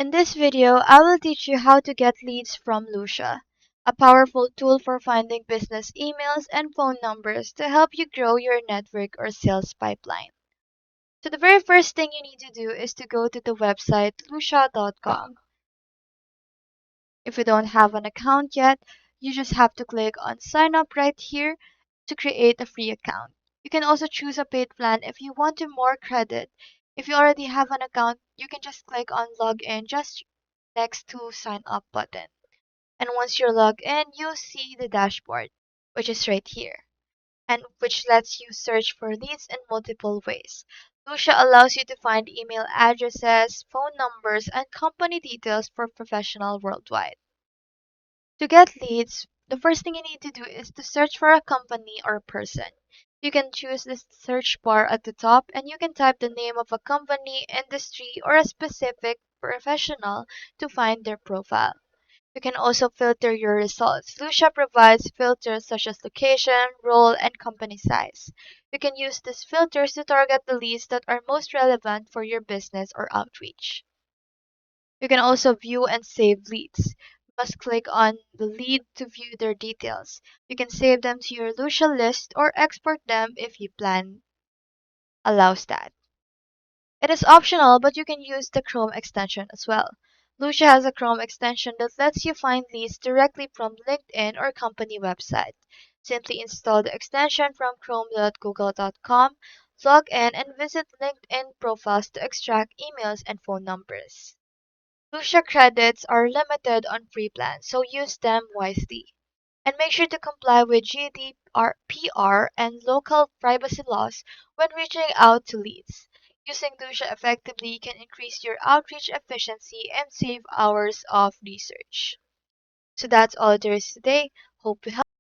In this video, I will teach you how to get leads from Lusha, a powerful tool for finding business emails and phone numbers to help you grow your network or sales pipeline. So the very first thing you need to do is to go to the website lusha.com. If you don't have an account yet, you just have to click on sign up right here to create a free account. You can also choose a paid plan if you want to more credit. If you already have an account, you can just click on log in just next to sign up button. And once you're logged in, you'll see the dashboard, which is right here, and which lets you search for leads in multiple ways. Lusha allows you to find email addresses, phone numbers, and company details for professionals worldwide. To get leads, the first thing you need to do is to search for a company or person. You can choose the search bar at the top and you can type the name of a company, industry, or a specific professional to find their profile. You can also filter your results. Lusha provides filters such as location, role, and company size. You can use these filters to target the leads that are most relevant for your business or outreach. You can also view and save leads. You must click on the lead to view their details. You can save them to your Lusha list or export them if your plan allows that. It is optional, but you can use the Chrome extension as well. Lusha has a Chrome extension that lets you find leads directly from LinkedIn or company website. Simply install the extension from chrome.google.com, log in, and visit LinkedIn profiles to extract emails and phone numbers. Lusha credits are limited on free plans, so use them wisely. And make sure to comply with GDPR and local privacy laws when reaching out to leads. Using Lusha effectively can increase your outreach efficiency and save hours of research. So that's all there is today. Hope you